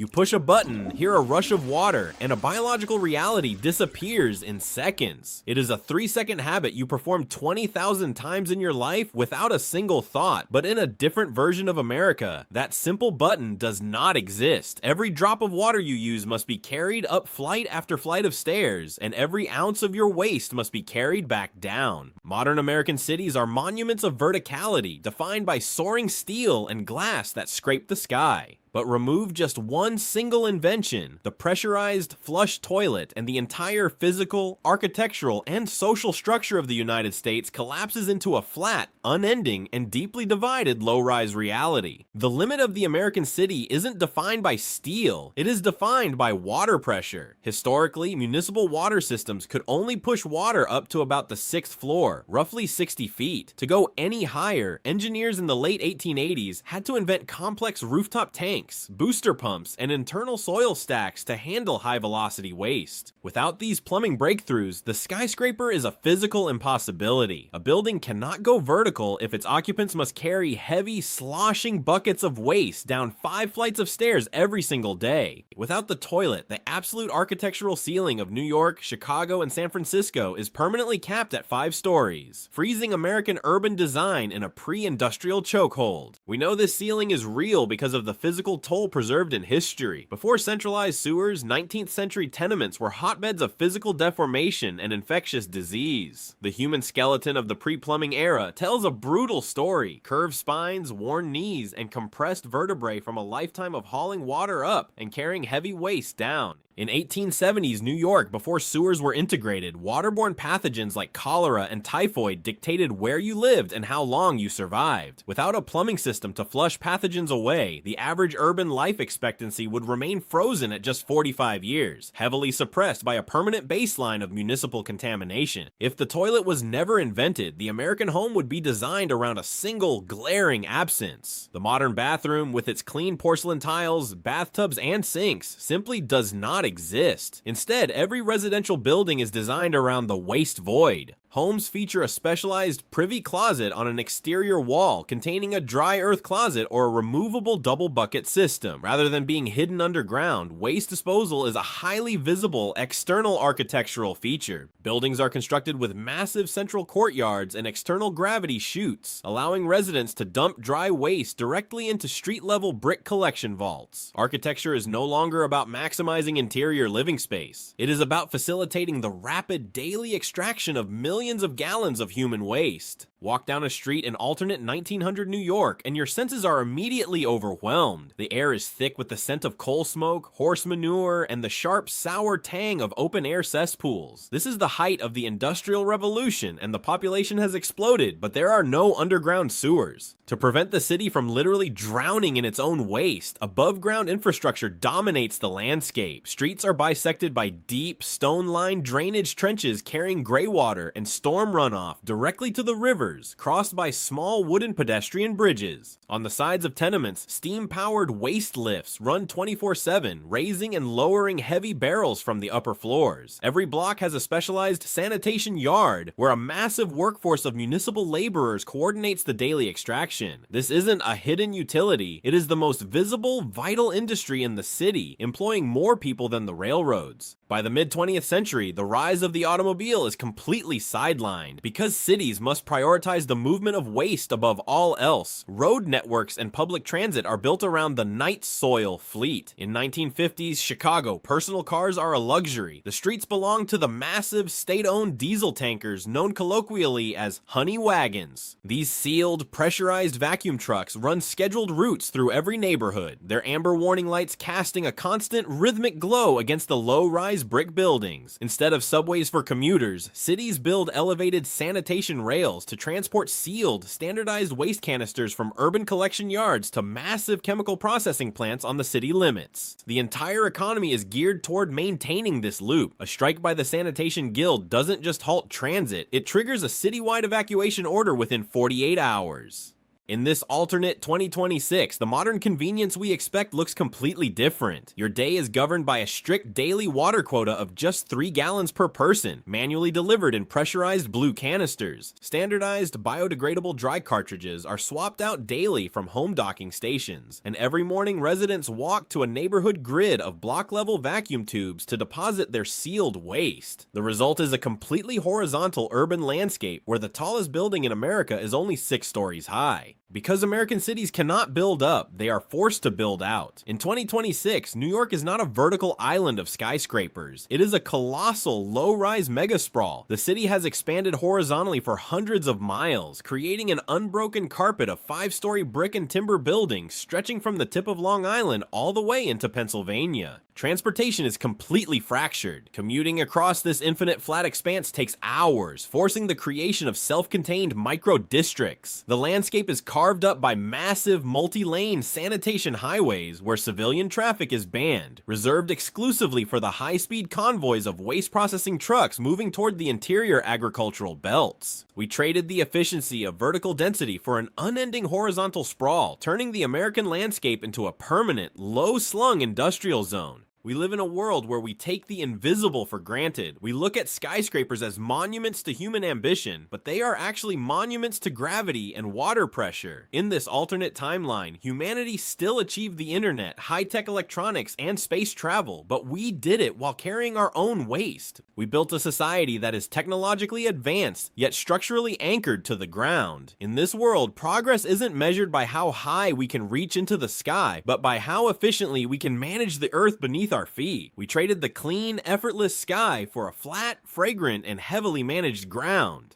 You push a button, hear a rush of water, and a biological reality disappears in seconds. It is a 3-second habit you perform 20,000 times in your life without a single thought, but in a different version of America, that simple button does not exist. Every drop of water you use must be carried up flight after flight of stairs, and every ounce of your waste must be carried back down. Modern American cities are monuments of verticality, defined by soaring steel and glass that scrape the sky. But remove just one single invention, the pressurized flush toilet, and the entire physical, architectural, and social structure of the United States collapses into a flat, unending, and deeply divided low-rise reality. The limit of the American city isn't defined by steel, it is defined by water pressure. Historically, municipal water systems could only push water up to about the 6th floor, roughly 60 feet. To go any higher, engineers in the late 1880s had to invent complex rooftop tanks, booster pumps, and internal soil stacks to handle high-velocity waste. Without these plumbing breakthroughs, the skyscraper is a physical impossibility. A building cannot go vertical if its occupants must carry heavy, sloshing buckets of waste down 5 flights of stairs every single day. Without the toilet, the absolute architectural ceiling of New York, Chicago, and San Francisco is permanently capped at 5 stories, freezing American urban design in a pre-industrial chokehold. We know this ceiling is real because of the physical toll preserved in history. Before centralized sewers, 19th century tenements were hotbeds of physical deformation and infectious disease. The human skeleton of the pre-plumbing era tells a brutal story: curved spines, worn knees, and compressed vertebrae from a lifetime of hauling water up and carrying heavy waste down. In 1870s New York, before sewers were integrated, waterborne pathogens like cholera and typhoid dictated where you lived and how long you survived. Without a plumbing system to flush pathogens away, the average urban life expectancy would remain frozen at just 45 years, heavily suppressed by a permanent baseline of municipal contamination. If the toilet was never invented, the American home would be designed around a single, glaring absence. The modern bathroom, with its clean porcelain tiles, bathtubs, and sinks, simply does not exist. Instead, every residential building is designed around the waste void. Homes feature a specialized privy closet on an exterior wall containing a dry earth closet or a removable double bucket system. Rather than being hidden underground, waste disposal is a highly visible external architectural feature. Buildings are constructed with massive central courtyards and external gravity chutes, allowing residents to dump dry waste directly into street-level brick collection vaults. Architecture is no longer about maximizing interior living space. It is about facilitating the rapid daily extraction of millions of gallons of human waste. Walk down a street in alternate 1900 New York, and your senses are immediately overwhelmed. The air is thick with the scent of coal smoke, horse manure, and the sharp, sour tang of open-air cesspools. This is the height of the Industrial Revolution, and the population has exploded, but there are no underground sewers. To prevent the city from literally drowning in its own waste, above-ground infrastructure dominates the landscape. Streets are bisected by deep, stone-lined drainage trenches carrying gray water and storm runoff directly to the rivers, crossed by small wooden pedestrian bridges. On the sides of tenements, steam-powered waste lifts run 24/7, raising and lowering heavy barrels from the upper floors. Every block has a specialized sanitation yard, where a massive workforce of municipal laborers coordinates the daily extraction. This isn't a hidden utility, it is the most visible, vital industry in the city, employing more people than the railroads. By the mid-20th century, the rise of the automobile is completely sidelined. Because cities must prioritize the movement of waste above all else, road networks and public transit are built around the night soil fleet. In 1950s Chicago, personal cars are a luxury. The streets belong to the massive state-owned diesel tankers known colloquially as honey wagons. These sealed, pressurized vacuum trucks run scheduled routes through every neighborhood, their amber warning lights casting a constant rhythmic glow against the low-rise brick buildings. Instead of subways for commuters, cities build elevated sanitation rails to transport sealed, standardized waste canisters from urban collection yards to massive chemical processing plants on the city limits. The entire economy is geared toward maintaining this loop. A strike by the Sanitation Guild doesn't just halt transit, it triggers a citywide evacuation order within 48 hours. In this alternate 2026, the modern convenience we expect looks completely different. Your day is governed by a strict daily water quota of just 3 gallons per person, manually delivered in pressurized blue canisters. Standardized biodegradable dry cartridges are swapped out daily from home docking stations, and every morning residents walk to a neighborhood grid of block-level vacuum tubes to deposit their sealed waste. The result is a completely horizontal urban landscape where the tallest building in America is only 6 stories high. Because American cities cannot build up, they are forced to build out. In 2026, New York is not a vertical island of skyscrapers. It is a colossal, low-rise mega-sprawl. The city has expanded horizontally for hundreds of miles, creating an unbroken carpet of 5-story brick and timber buildings stretching from the tip of Long Island all the way into Pennsylvania. Transportation is completely fractured. Commuting across this infinite flat expanse takes hours, forcing the creation of self-contained micro-districts. The landscape is carved up by massive multi-lane sanitation highways where civilian traffic is banned, reserved exclusively for the high-speed convoys of waste processing trucks moving toward the interior agricultural belts. We traded the efficiency of vertical density for an unending horizontal sprawl, turning the American landscape into a permanent, low-slung industrial zone. We live in a world where we take the invisible for granted. We look at skyscrapers as monuments to human ambition, but they are actually monuments to gravity and water pressure. In this alternate timeline, humanity still achieved the internet, high-tech electronics, and space travel, but we did it while carrying our own waste. We built a society that is technologically advanced, yet structurally anchored to the ground. In this world, progress isn't measured by how high we can reach into the sky, but by how efficiently we can manage the earth beneath our feet. We traded the clean, effortless sky for a flat, fragrant, and heavily managed ground.